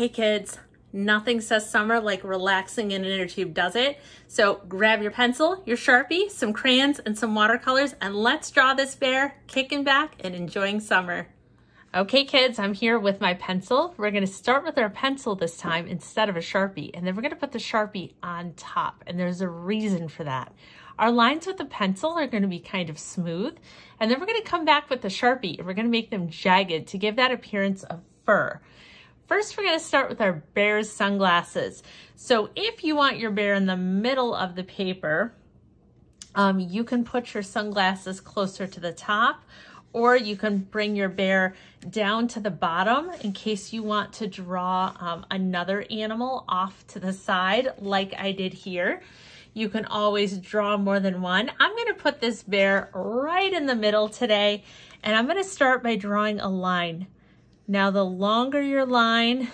Hey kids, nothing says summer like relaxing in an inner tube, does it? So grab your pencil, your Sharpie, some crayons, and some watercolors, and let's draw this bear kicking back and enjoying summer. Okay kids, I'm here with my pencil. We're gonna start with our pencil this time instead of a Sharpie, and then we're gonna put the Sharpie on top, and there's a reason for that. Our lines with the pencil are gonna be kind of smooth, and then we're gonna come back with the Sharpie, and we're gonna make them jagged to give that appearance of fur. First, we're gonna start with our bear's sunglasses. So if you want your bear in the middle of the paper, you can put your sunglasses closer to the top, or you can bring your bear down to the bottom in case you want to draw another animal off to the side like I did here. You can always draw more than one. I'm gonna put this bear right in the middle today, and I'm gonna start by drawing a line. Now, the longer your line,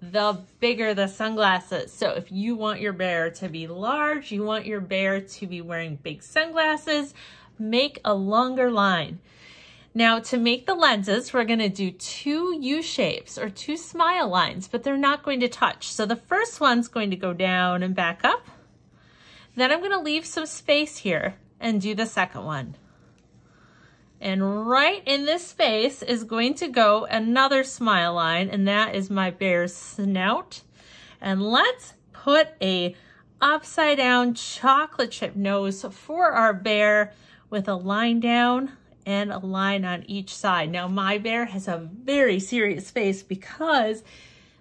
the bigger the sunglasses. So if you want your bear to be large, you want your bear to be wearing big sunglasses, make a longer line. Now, to make the lenses, we're gonna do two U shapes or two smile lines, but they're not going to touch. So the first one's going to go down and back up. Then I'm gonna leave some space here and do the second one. And right in this space is going to go another smile line, and that is my bear's snout. And let's put a upside down chocolate chip nose for our bear with a line down and a line on each side. Now my bear has a very serious face because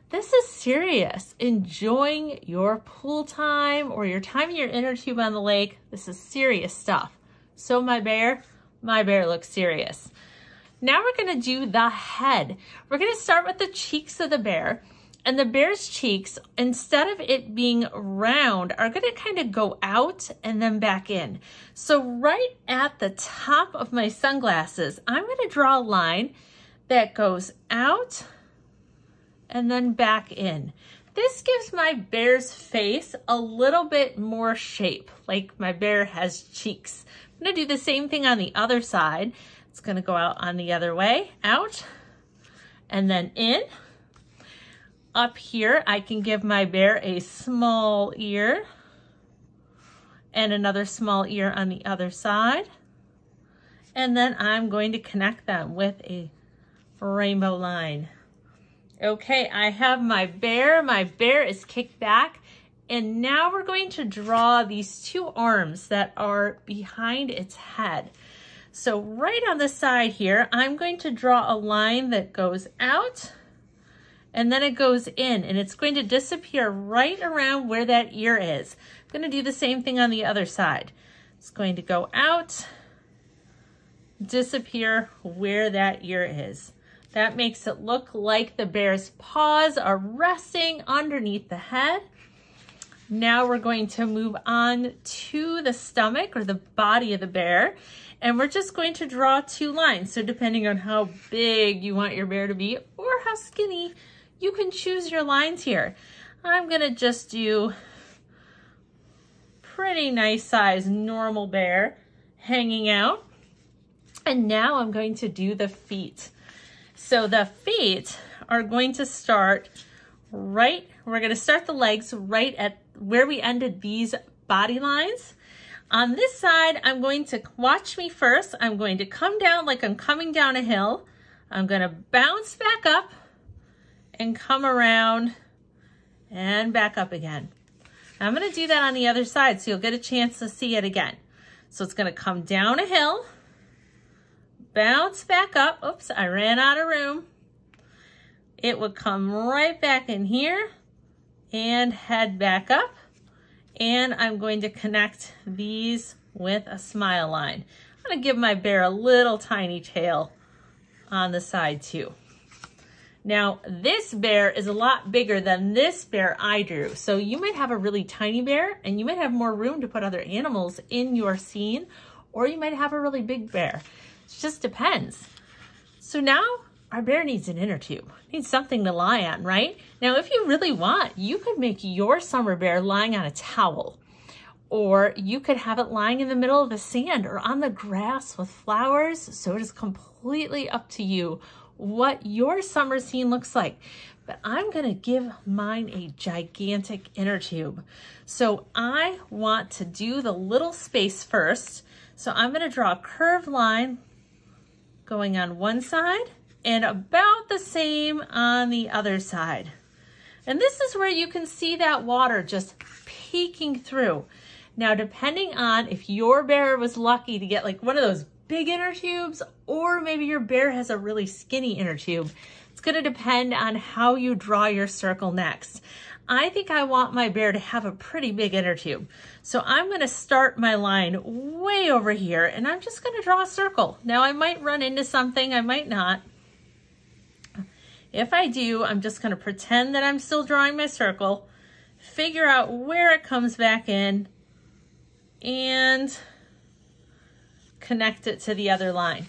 this is serious. Enjoying your pool time or your time in your inner tube on the lake, this is serious stuff. So my bear looks serious. Now we're gonna do the head. We're gonna start with the cheeks of the bear, and the bear's cheeks, instead of it being round, are gonna kind of go out and then back in. So right at the top of my sunglasses, I'm gonna draw a line that goes out and then back in. This gives my bear's face a little bit more shape, like my bear has cheeks. I'm gonna do the same thing on the other side. It's gonna go out on the other way, out, and then in. Up here, I can give my bear a small ear and another small ear on the other side. And then I'm going to connect them with a rainbow line. Okay, I have my bear. My bear is kicked back. And now we're going to draw these two arms that are behind its head. So right on the side here, I'm going to draw a line that goes out and then it goes in, and it's going to disappear right around where that ear is. I'm going to do the same thing on the other side. It's going to go out, disappear where that ear is. That makes it look like the bear's paws are resting underneath the head. Now we're going to move on to the stomach or the body of the bear, and we're just going to draw two lines. So depending on how big you want your bear to be or how skinny, you can choose your lines here. I'm gonna just do pretty nice size normal bear hanging out. And now I'm going to do the feet. So the feet are going to start we're gonna start the legs right at where we ended these body lines. On this side, I'm going to, watch me first, I'm going to come down like I'm coming down a hill. I'm gonna bounce back up and come around and back up again. I'm gonna do that on the other side so you'll get a chance to see it again. So it's gonna come down a hill, bounce back up. Oops, I ran out of room. It would come right back in here and head back up. And I'm going to connect these with a smile line. I'm gonna give my bear a little tiny tail on the side too. Now, this bear is a lot bigger than this bear I drew. So you might have a really tiny bear and you might have more room to put other animals in your scene, or you might have a really big bear. It just depends. So now our bear needs an inner tube, needs something to lie on, right? Now, if you really want, you could make your summer bear lying on a towel, or you could have it lying in the middle of the sand or on the grass with flowers. So it is completely up to you what your summer scene looks like. but I'm gonna give mine a gigantic inner tube. So I want to do the little space first. So I'm gonna draw a curved line going on one side and about the same on the other side. And this is where you can see that water just peeking through. Now, depending on if your bear was lucky to get like one of those big inner tubes, or maybe your bear has a really skinny inner tube, it's gonna depend on how you draw your circle next. I think I want my bear to have a pretty big inner tube. So I'm gonna start my line way over here and I'm just gonna draw a circle. Now I might run into something, I might not. If I do, I'm just gonna pretend that I'm still drawing my circle, figure out where it comes back in, and connect it to the other line.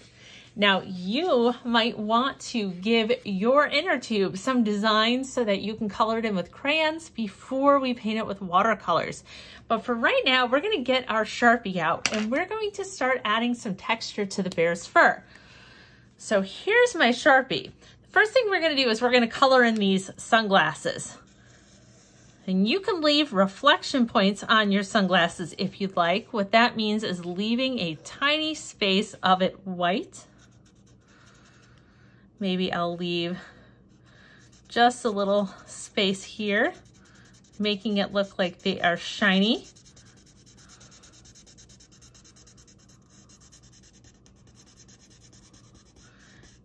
Now you might want to give your inner tube some designs so that you can color it in with crayons before we paint it with watercolors. But for right now, we're gonna get our Sharpie out and we're going to start adding some texture to the bear's fur. So here's my Sharpie. The first thing we're gonna do is we're gonna color in these sunglasses. And you can leave reflection points on your sunglasses if you'd like. What that means is leaving a tiny space of it white. Maybe I'll leave just a little space here, making it look like they are shiny.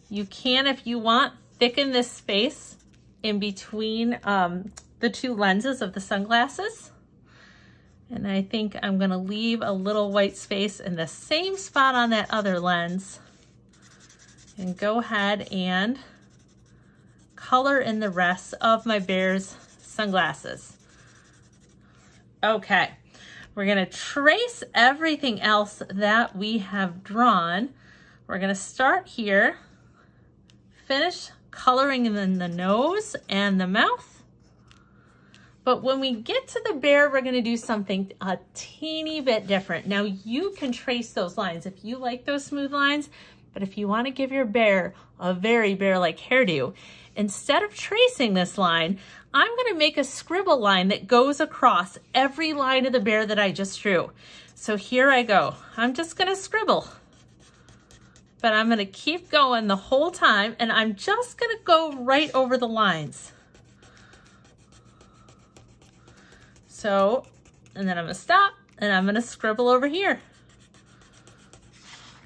You can, if you want, thicken this space in between the two lenses of the sunglasses. And I think I'm gonna leave a little white space in the same spot on that other lens and go ahead and color in the rest of my bear's sunglasses. Okay, we're gonna trace everything else that we have drawn. We're gonna start here, finish coloring in the nose and the mouth. But when we get to the bear, we're gonna do something a teeny bit different. Now you can trace those lines if you like those smooth lines, but if you wanna give your bear a very bear-like hairdo, instead of tracing this line, I'm gonna make a scribble line that goes across every line of the bear that I just drew. So here I go. I'm just gonna scribble, but I'm gonna keep going the whole time and I'm just gonna go right over the lines. So, and then I'm gonna stop and I'm gonna scribble over here,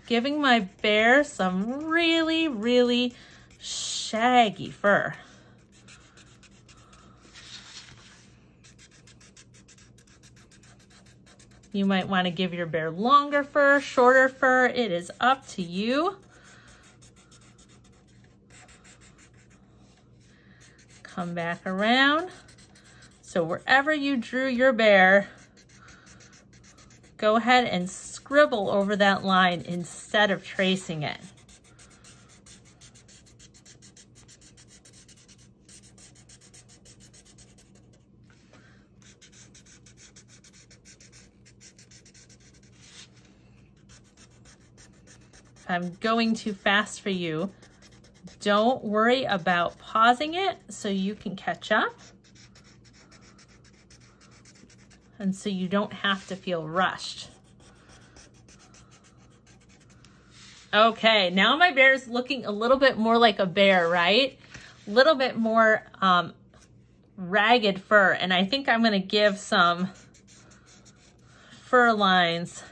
giving my bear some really, really shaggy fur. You might want to give your bear longer fur, shorter fur. It is up to you. Come back around. So wherever you drew your bear, go ahead and scribble over that line instead of tracing it. If I'm going too fast for you, don't worry about pausing it so you can catch up. And so you don't have to feel rushed. Okay, now my bear is looking a little bit more like a bear, right? A little bit more ragged fur. And I think I'm gonna give some fur lines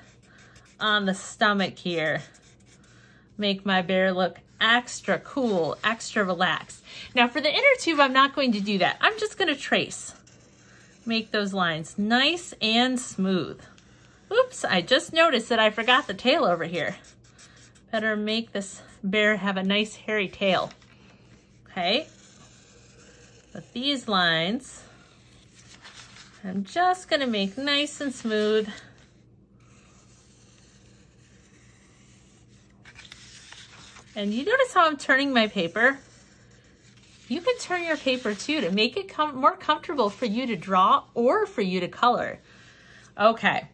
on the stomach here. Make my bear look extra cool, extra relaxed. Now for the inner tube, I'm not going to do that. I'm just gonna trace. Make those lines nice and smooth. Oops, I just noticed that I forgot the tail over here. Better make this bear have a nice hairy tail. Okay, but these lines, I'm just gonna make nice and smooth. And you notice how I'm turning my paper? You can turn your paper too to make it more comfortable for you to draw or for you to color. Okay,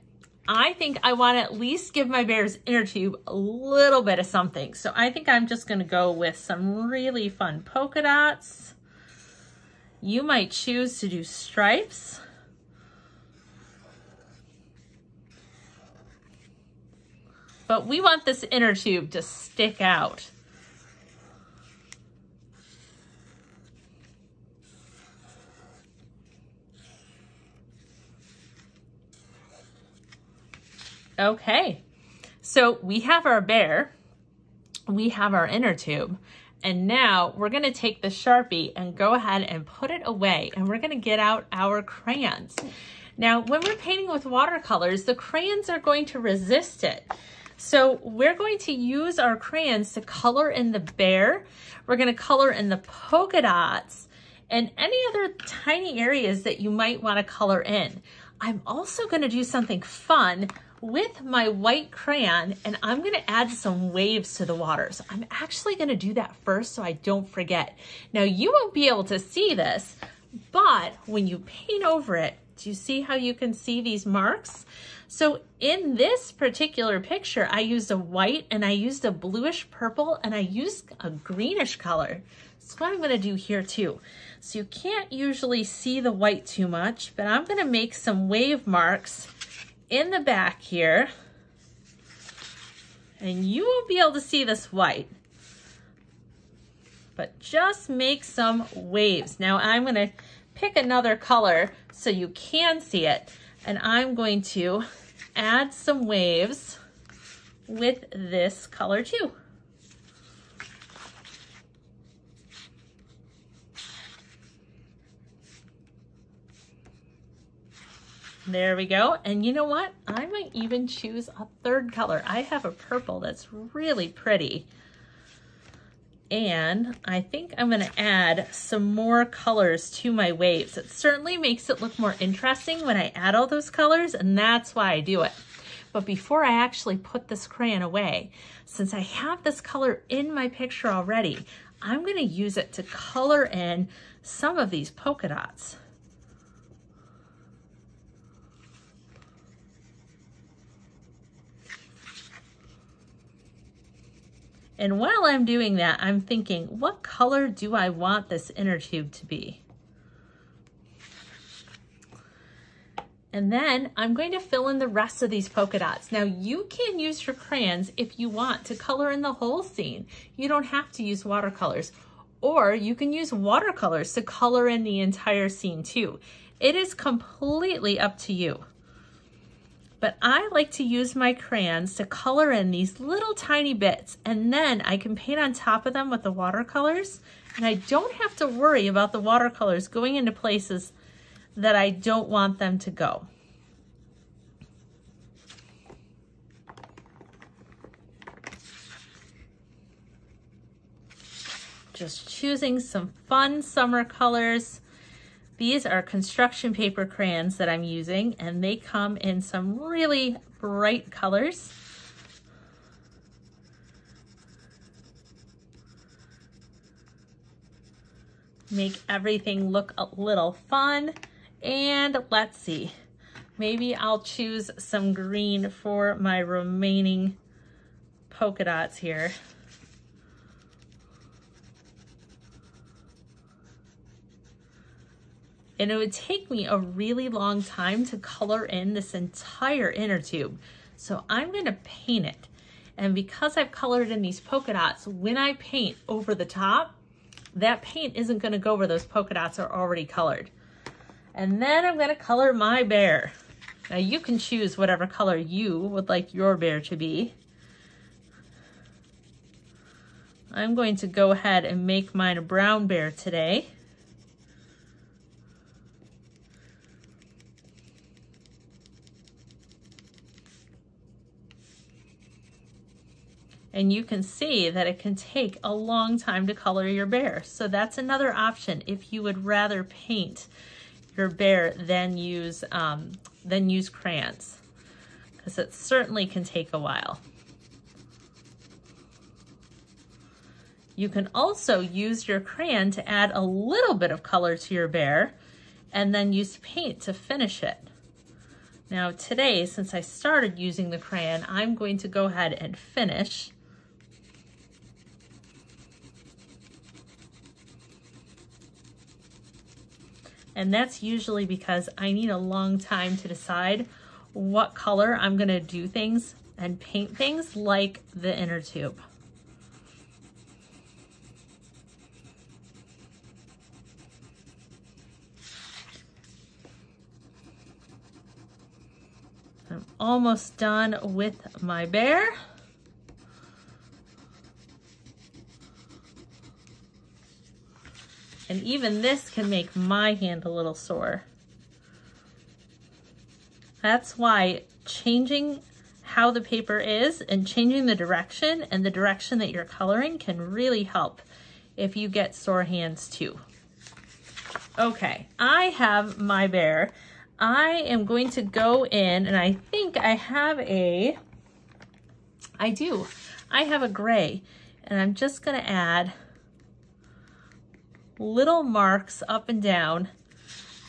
I think I want to at least give my bear's inner tube a little bit of something. So I think I'm just going to go with some really fun polka dots. You might choose to do stripes. But we want this inner tube to stick out. Okay, so we have our bear, we have our inner tube, and now we're gonna take the Sharpie and go ahead and put it away, and we're gonna get out our crayons. Now, when we're painting with watercolors, the crayons are going to resist it. So we're going to use our crayons to color in the bear. We're gonna color in the polka dots and any other tiny areas that you might wanna color in. I'm also gonna do something fun with my white crayon, and I'm gonna add some waves to the water. So I'm actually gonna do that first so I don't forget. Now you won't be able to see this, but when you paint over it, do you see how you can see these marks? So in this particular picture, I used a white and I used a bluish purple and I used a greenish color. That's what I'm gonna do here too. So you can't usually see the white too much, but I'm gonna make some wave marks in the back here, and you won't be able to see this white, but just make some waves. Now I'm gonna pick another color so you can see it, and I'm going to add some waves with this color too. There we go. And you know what? I might even choose a third color. I have a purple that's really pretty. And I think I'm going to add some more colors to my waves. It certainly makes it look more interesting when I add all those colors, and that's why I do it. But before I actually put this crayon away, since I have this color in my picture already, I'm going to use it to color in some of these polka dots. And while I'm doing that, I'm thinking, what color do I want this inner tube to be? And then I'm going to fill in the rest of these polka dots. Now you can use your crayons if you want to color in the whole scene. You don't have to use watercolors, or you can use watercolors to color in the entire scene too. It is completely up to you. But I like to use my crayons to color in these little tiny bits, and then I can paint on top of them with the watercolors, and I don't have to worry about the watercolors going into places that I don't want them to go. Just choosing some fun summer colors. These are construction paper crayons that I'm using, and they come in some really bright colors. Make everything look a little fun. And let's see, maybe I'll choose some green for my remaining polka dots here. And it would take me a really long time to color in this entire inner tube. So I'm gonna paint it. And because I've colored in these polka dots, when I paint over the top, that paint isn't gonna go where those polka dots are already colored. And then I'm gonna color my bear. Now you can choose whatever color you would like your bear to be. I'm going to go ahead and make mine a brown bear today. And you can see that it can take a long time to color your bear. So that's another option if you would rather paint your bear than use crayons, because it certainly can take a while. You can also use your crayon to add a little bit of color to your bear and then use paint to finish it. Now today, since I started using the crayon, I'm going to go ahead and finish. And that's usually because I need a long time to decide what color I'm gonna do things and paint things, like the inner tube. I'm almost done with my bear. And even this can make my hand a little sore. That's why changing how the paper is and changing the direction and the direction that you're coloring can really help if you get sore hands too. Okay, I have my bear. I am going to go in, and I think I have I have a gray, and I'm just gonna add little marks up and down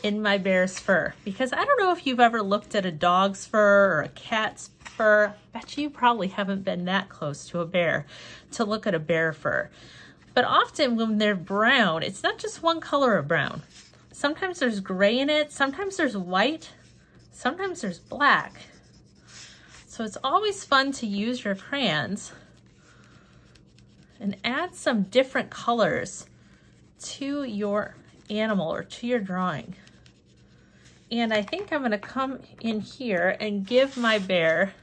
in my bear's fur, because I don't know if you've ever looked at a dog's fur or a cat's fur. I bet you probably haven't been that close to a bear to look at a bear fur. But often when they're brown, it's not just one color of brown. Sometimes there's gray in it, sometimes there's white, sometimes there's black. So it's always fun to use your crayons and add some different colors to your animal or to your drawing. And I think I'm gonna come in here and give my bear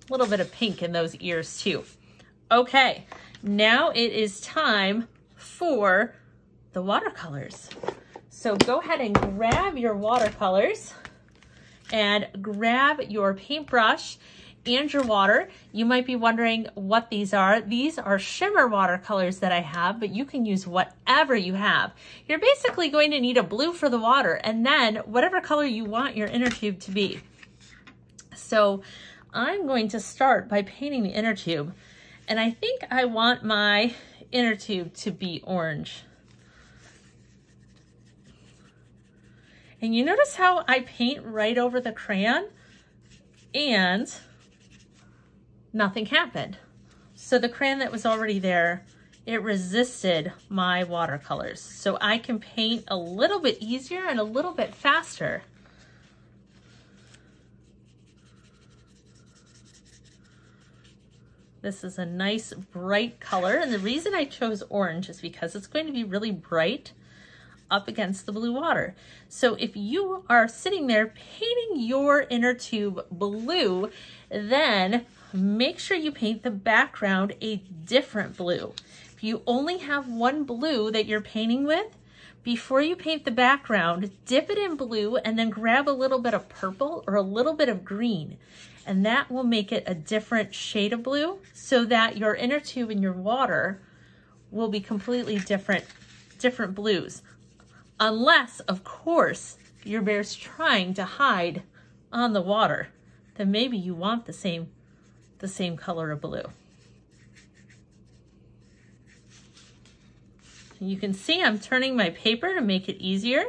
a little bit of pink in those ears too. Okay, now it is time for the watercolors. So go ahead and grab your watercolors and grab your paintbrush and your water. You might be wondering what these are. These are shimmer watercolors that I have, but you can use whatever you have. You're basically going to need a blue for the water, and then whatever color you want your inner tube to be. So I'm going to start by painting the inner tube, and I think I want my inner tube to be orange. And you notice how I paint right over the crayon and nothing happened. So the crayon that was already there, it resisted my watercolors. So I can paint a little bit easier and a little bit faster. This is a nice bright color, and the reason I chose orange is because it's going to be really bright up against the blue water. So if you are sitting there painting your inner tube blue, then make sure you paint the background a different blue. If you only have one blue that you're painting with, before you paint the background, dip it in blue and then grab a little bit of purple or a little bit of green. And that will make it a different shade of blue so that your inner tube and your water will be completely different blues. Unless, of course, your bear's trying to hide on the water, then maybe you want the same color of blue. You can see I'm turning my paper to make it easier.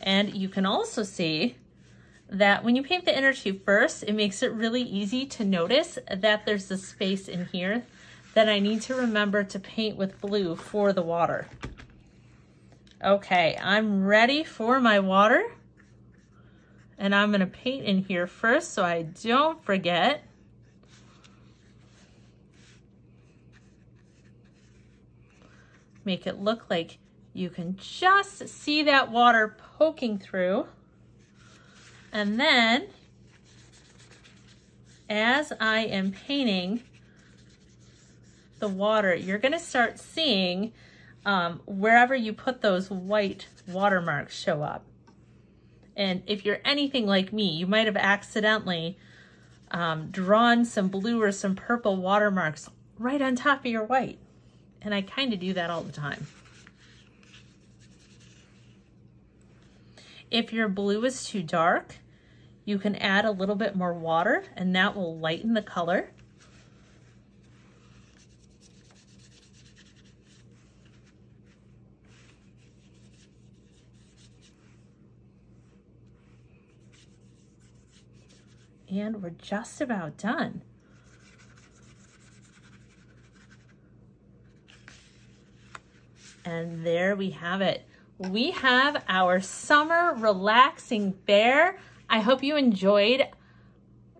And you can also see that when you paint the inner tube first, it makes it really easy to notice that there's a space in here that I need to remember to paint with blue for the water. Okay, I'm ready for my water. And I'm gonna paint in here first so I don't forget. Make it look like you can just see that water poking through. And then, as I am painting the water, you're gonna start seeing wherever you put those white watermarks show up. And if you're anything like me, you might have accidentally drawn some blue or some purple watermarks right on top of your white. And I kind of do that all the time. If your blue is too dark, you can add a little bit more water and that will lighten the color. And we're just about done. And there we have it. We have our summer relaxing bear. I hope you enjoyed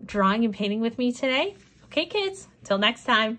drawing and painting with me today. Okay, kids, till next time.